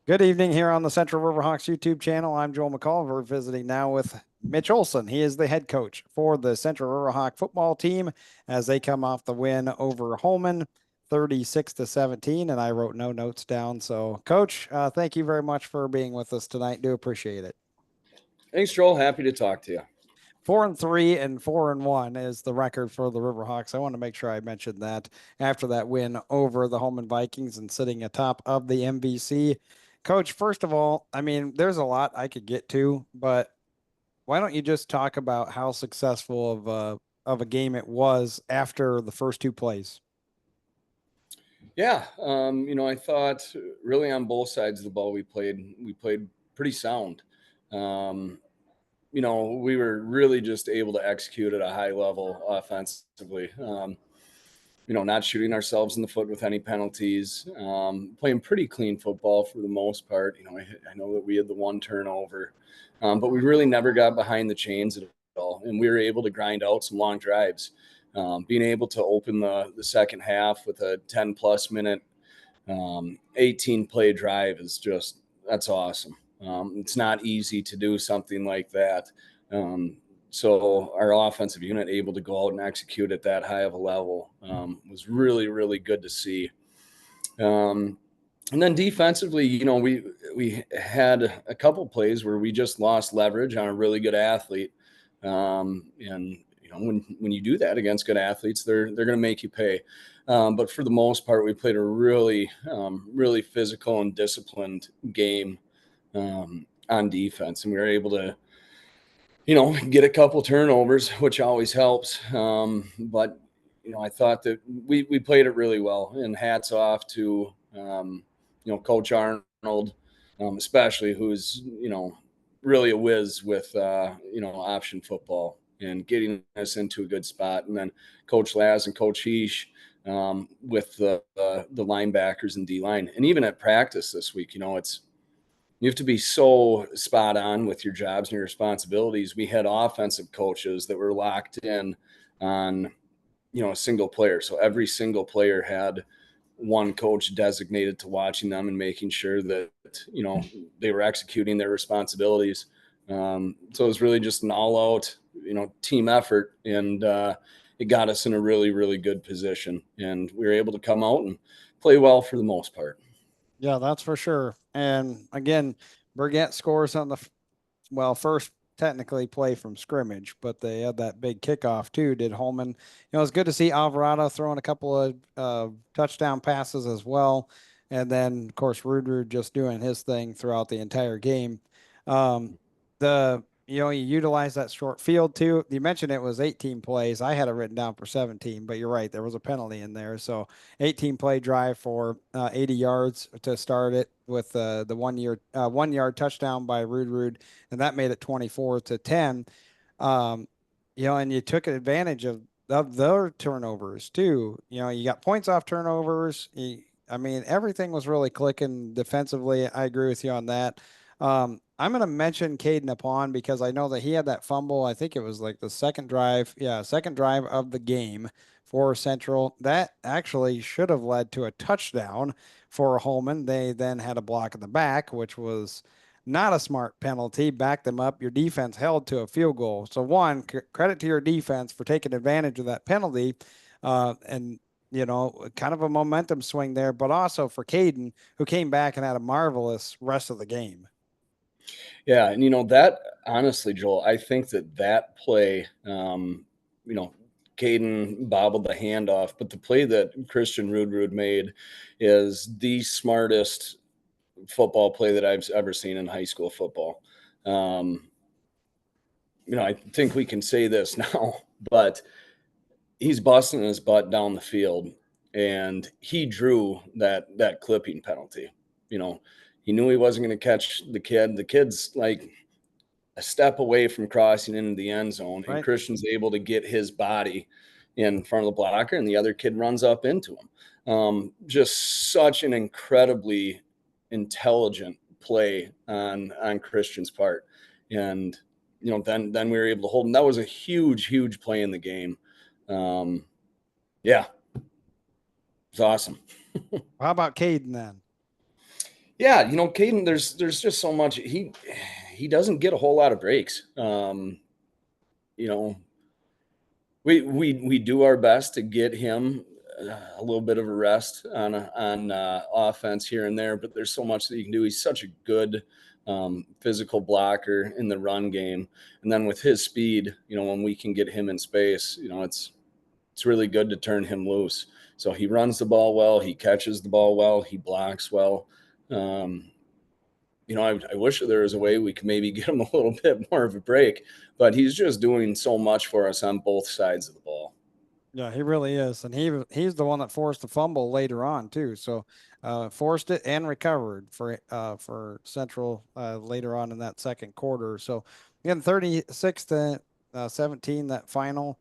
Good evening here on the Central Riverhawks YouTube channel. I'm Joel McCall. We're visiting now with Mitch Olson. He is the head coach for the Central Riverhawk football team as they come off the win over Holmen, 36-17. And I wrote no notes down. So, Coach, thank you very much for being with us tonight. Do appreciate it. Thanks, Joel. Happy to talk to you. 4-3 and 4-1 is the record for the Riverhawks. I want to make sure I mentioned that after that win over the Holmen Vikings and sitting atop of the MVC. Coach, first of all, I mean, there's a lot I could get to, but why don't you just talk about how successful of a game it was after the first two plays? Yeah, I thought really on both sides of the ball we played pretty sound. Um, we were really just able to execute at a high level offensively. Not shooting ourselves in the foot with any penalties, playing pretty clean football for the most part. I know that we had the one turnover, but we really never got behind the chains at all. And we were able to grind out some long drives. Being able to open the second half with a 10 plus minute, 18 play drive that's awesome. It's not easy to do something like that. So our offensive unit able to go out and execute at that high of a level was really, really good to see. And then defensively, we had a couple plays where we just lost leverage on a really good athlete. And when you do that against good athletes, they're going to make you pay. But for the most part, we played a really, really physical and disciplined game on defense, and we were able to get a couple turnovers, which always helps. But I thought that we played it really well, and hats off to Coach Arnold, especially, who's really a whiz with option football and getting us into a good spot. And then Coach Laz and Coach Heesh with the linebackers and D line, and even at practice this week, you have to be so spot on with your jobs and your responsibilities. We had offensive coaches that were locked in on, a single player. So every single player had one coach designated to watching them and making sure that, they were executing their responsibilities. So it was really just an all out, team effort. And it got us in a really, really good position. And we were able to come out and play well for the most part. Yeah, that's for sure. And again, Burgett scores on first technically play from scrimmage, but they had that big kickoff too. Did Holmen? It was good to see Alvarado throwing a couple of touchdown passes as well, and then of course Ruder just doing his thing throughout the entire game. The you utilize that short field too. You mentioned it was 18 plays. I had it written down for 17, but you're right, there was a penalty in there. So 18 play drive for 80 yards to start it with the 1 yard touchdown by Rude, and that made it 24-10. And you took advantage of their turnovers too. You got points off turnovers. I mean, everything was really clicking defensively. I agree with you on that. I'm going to mention Caden Upon because I know that he had that fumble. I think it was like the second drive. Yeah, second drive of the game for Central. That actually should have led to a touchdown for Holmen. They then had a block in the back, which was not a smart penalty. Back them up. Your defense held to a field goal. So one, credit to your defense for taking advantage of that penalty. And kind of a momentum swing there, but also for Caden, who came back and had a marvelous rest of the game. Yeah, and that honestly, Joel, I think that play, Caden bobbled the handoff, but the play that Christian Rude made is the smartest football play that I've ever seen in high school football. I think we can say this now, but he's busting his butt down the field, and he drew that clipping penalty. He knew he wasn't going to catch the kid. The kid's like a step away from crossing into the end zone, and Right. Christian's able to get his body in front of the blocker, and the other kid runs up into him. Just such an incredibly intelligent play on Christian's part, and then we were able to hold him. That was a huge play in the game. Yeah, it's awesome. How about Caden then? Yeah, Caden, there's just so much he doesn't get a whole lot of breaks. You know, we do our best to get him a little bit of a rest on offense here and there, but there's so much that you can do. He's such a good physical blocker in the run game, and then with his speed, when we can get him in space, it's really good to turn him loose. So he runs the ball well, he catches the ball well, he blocks well. Um, I wish there was a way we could maybe get him a little bit more of a break, but he's just doing so much for us on both sides of the ball. Yeah, he really is, and he's the one that forced the fumble later on too. So, forced it and recovered for Central later on in that second quarter. So, again, 36 to 17 that final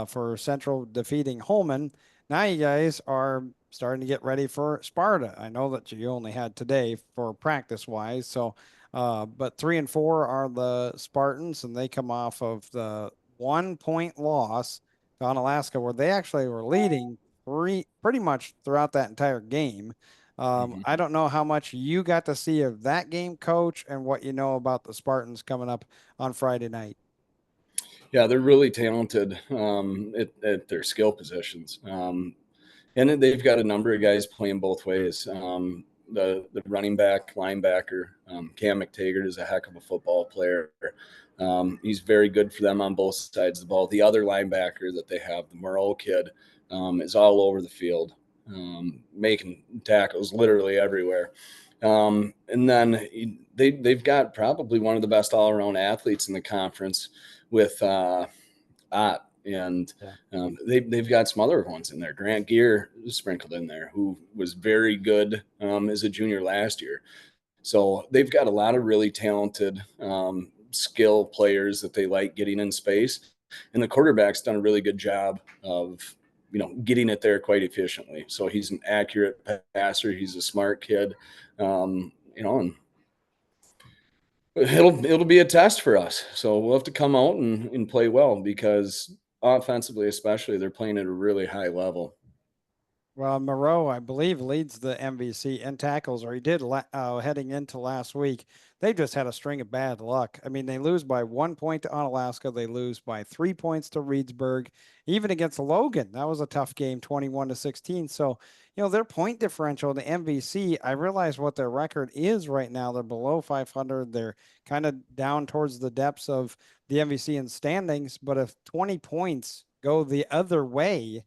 for Central defeating Holmen. Now you guys are starting to get ready for Sparta. I know that you only had today for practice wise, so but 3-4 are the Spartans, and they come off of the 1 point loss on Alaska, where they actually were leading pretty much throughout that entire game. Mm-hmm. I don't know how much you got to see of that game, Coach, and what you know about the Spartans coming up on Friday night. Yeah, they're really talented at their skill positions. And they've got a number of guys playing both ways. The running back, linebacker, Cam McTaggart is a heck of a football player. He's very good for them on both sides of the ball. The other linebacker that they have, the Moreau kid, is all over the field, making tackles literally everywhere. And then they've got probably one of the best all around athletes in the conference with Ott. And Yeah. they've got some other ones in there. Grant Gear sprinkled in there, who was very good as a junior last year. So they've got a lot of really talented skill players that they like getting in space. And the quarterback's done a really good job of, getting it there quite efficiently. So he's an accurate passer. He's a smart kid, and it'll be a test for us. So we'll have to come out and play well because offensively, especially, they're playing at a really high level. Well, Moreau, I believe, leads the MVC in tackles, or he did heading into last week. They just had a string of bad luck. I mean, they lose by 1 point to Onalaska. They lose by 3 points to Reedsburg. Even against Logan, that was a tough game, 21 to 16. So, their point differential in the MVC, I realize what their record is right now. They're below 500. They're kind of down towards the depths of the MVC in standings. But if 20 points go the other way,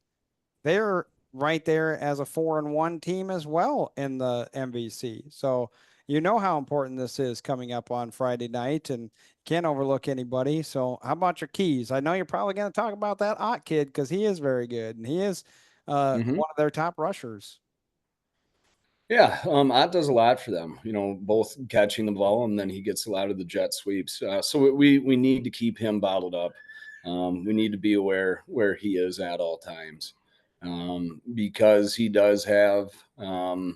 they're right there as a 4-1 team as well in the MVC. So you know how important this is coming up on Friday night, and can't overlook anybody. So how about your keys? I know you're probably going to talk about that Ott kid because he is very good and he is Mm-hmm. one of their top rushers. Yeah, Ott does a lot for them. Both catching the ball and then he gets a lot of the jet sweeps. So we need to keep him bottled up. We need to be aware where he is at all times because he does have the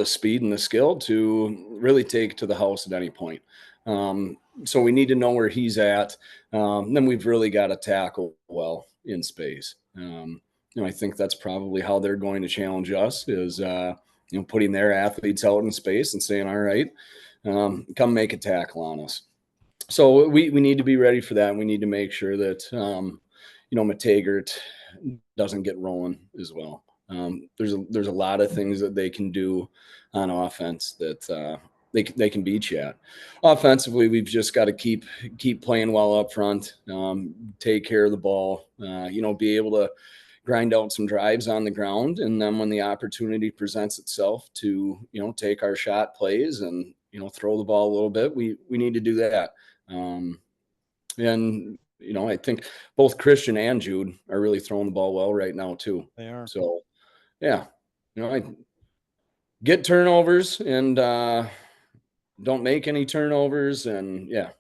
speed and the skill to really take to the house at any point. So we need to know where he's at. Then we've really got to tackle well in space. I think that's probably how they're going to challenge us is, putting their athletes out in space and saying, all right, come make a tackle on us. So we need to be ready for that. We need to make sure that, Matagert doesn't get rolling as well. There's a lot of things that they can do on offense that they can beat you at. Offensively, we've just got to keep playing well up front, take care of the ball, be able to grind out some drives on the ground, and then when the opportunity presents itself to take our shot plays and throw the ball a little bit, we need to do that. And I think both Christian and Jude are really throwing the ball well right now too. They are. So yeah, I get turnovers and don't make any turnovers, and yeah,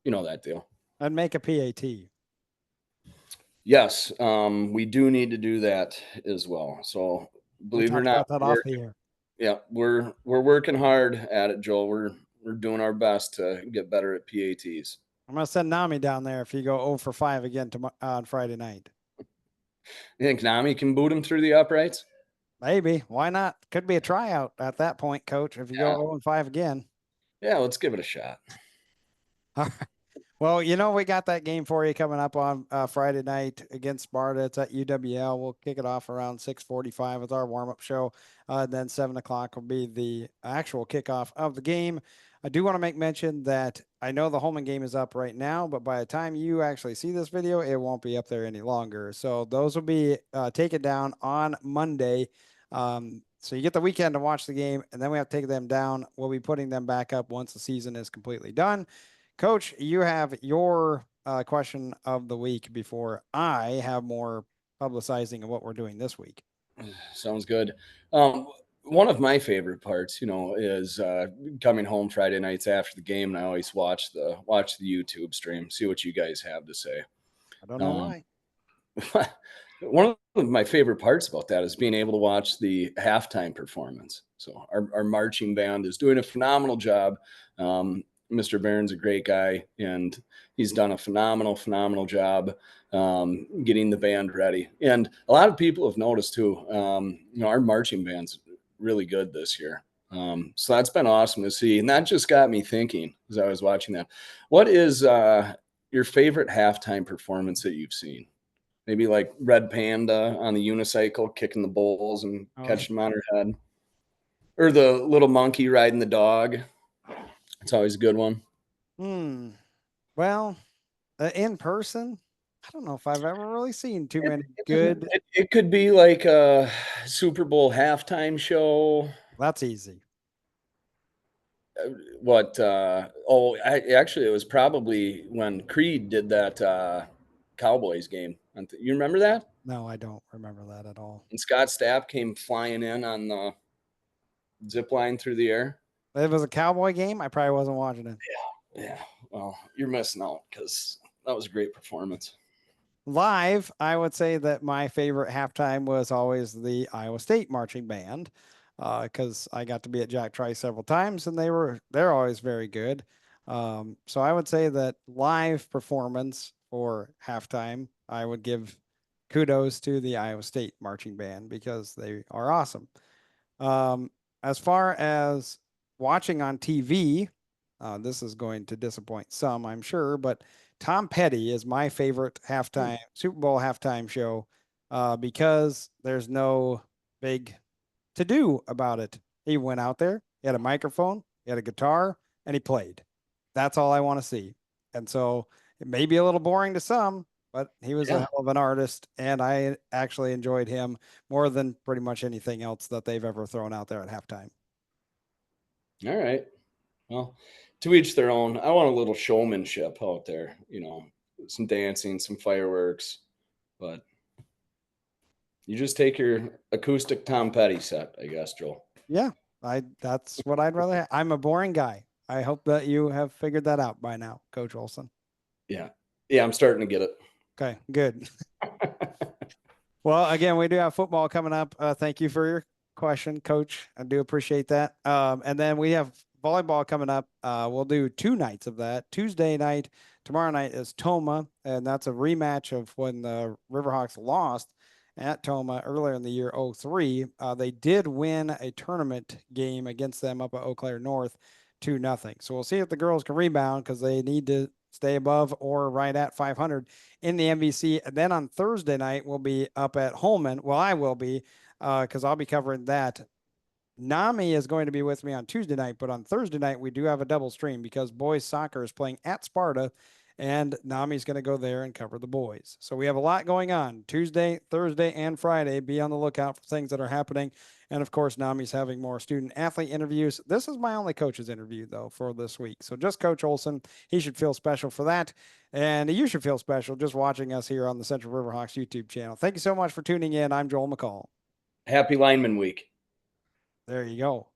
that deal. I'd make a PAT. Yes, we do need to do that as well. So We believe it or talked not, about that off the air. we're working hard at it, Joel. We're doing our best to get better at PATs. I'm going to send Nami down there if you go 0 for 5 again on Friday night. You think Nami can boot him through the uprights? Maybe. Why not? Could be a tryout at that point, coach, if you go Yeah, 0-5 again. yeah, let's give it a shot. Well, we got that game for you coming up on Friday night against Sparta. It's at UWL. We'll kick it off around 6:45 with our warm-up show. Then 7 o'clock will be the actual kickoff of the game. I do want to make mention that I know the Holmen game is up right now, but by the time you actually see this video, it won't be up there any longer. So those will be taken down on Monday. So you get the weekend to watch the game, and then we have to take them down. We'll be putting them back up once the season is completely done. Coach, you have your question of the week before I have more publicizing of what we're doing this week. Sounds good. Um, One of my favorite parts, is coming home Friday nights after the game, and I always watch the YouTube stream, see what you guys have to say. I don't know Um, why. One of my favorite parts about that is being able to watch the halftime performance. So our marching band is doing a phenomenal job. Mr. Barron's a great guy, and he's done a phenomenal job getting the band ready. And a lot of people have noticed too. Our marching band's really good this year. So that's been awesome to see, and that just got me thinking as I was watching that. What is your favorite halftime performance that you've seen? Maybe like Red Panda on the unicycle kicking the bulls and Oh, catching them on her head, or the little monkey riding the dog. It's always a good one. hmm. Well, in person, I don't know if I've ever really seen too It, many good. it could be like a Super Bowl halftime show. That's easy. What? Actually, it was probably when Creed did that Cowboys game. You remember that? No, I don't remember that at all. And Scott Stapp came flying in on the zip line through the air. If it was a Cowboy game, I probably wasn't watching it. Yeah. Well, you're missing out because that was a great performance. Live, I would say that my favorite halftime was always the Iowa State marching band, because I got to be at Jack Trice several times, and they're always very good. So I would say that live performance for halftime, I would give kudos to the Iowa State marching band because they are awesome. As far as watching on TV, this is going to disappoint some, I'm sure, but Tom Petty is my favorite halftime Super Bowl halftime show because there's no big to do about it. He went out there, he had a microphone, he had a guitar, and he played. That's all I want to see. And so it may be a little boring to some, but he was a Yeah. hell of an artist, and I actually enjoyed him more than pretty much anything else that they've ever thrown out there at halftime. All right. Well, to each their own. I want a little showmanship out there, some dancing, some fireworks, but you just take your acoustic Tom Petty set, I guess, Joel. Yeah, that's what I'd rather have. I'm a boring guy. I hope that you have figured that out by now, Coach Olson. Yeah. Yeah, I'm starting to get it. Okay, good. Well, again, we do have football coming up. Thank you for your question, Coach. I do appreciate that. And then we have volleyball coming up. We'll do 2 nights of that. Tuesday night, tomorrow night is Toma, and that's a rematch of when the Riverhawks lost at Toma earlier in the year 03. They did win a tournament game against them up at Eau Claire North 2-0. So we'll see if the girls can rebound because they need to stay above or right at 500 in the MVC. And then on Thursday night, we'll be up at Holmen. Well, I will be because I'll be covering that. Nami is going to be with me on Tuesday night, but on Thursday night, we do have a double stream because boys soccer is playing at Sparta, and Nami's going to go there and cover the boys. So we have a lot going on Tuesday, Thursday, and Friday. Be on the lookout for things that are happening. And of course, Nami's having more student athlete interviews. This is my only coach's interview, though, for this week. So just Coach Olson. He should feel special for that. And you should feel special just watching us here on the Central Riverhawks YouTube channel. Thank you so much for tuning in. I'm Joel McCall. Happy Lineman Week. There you go.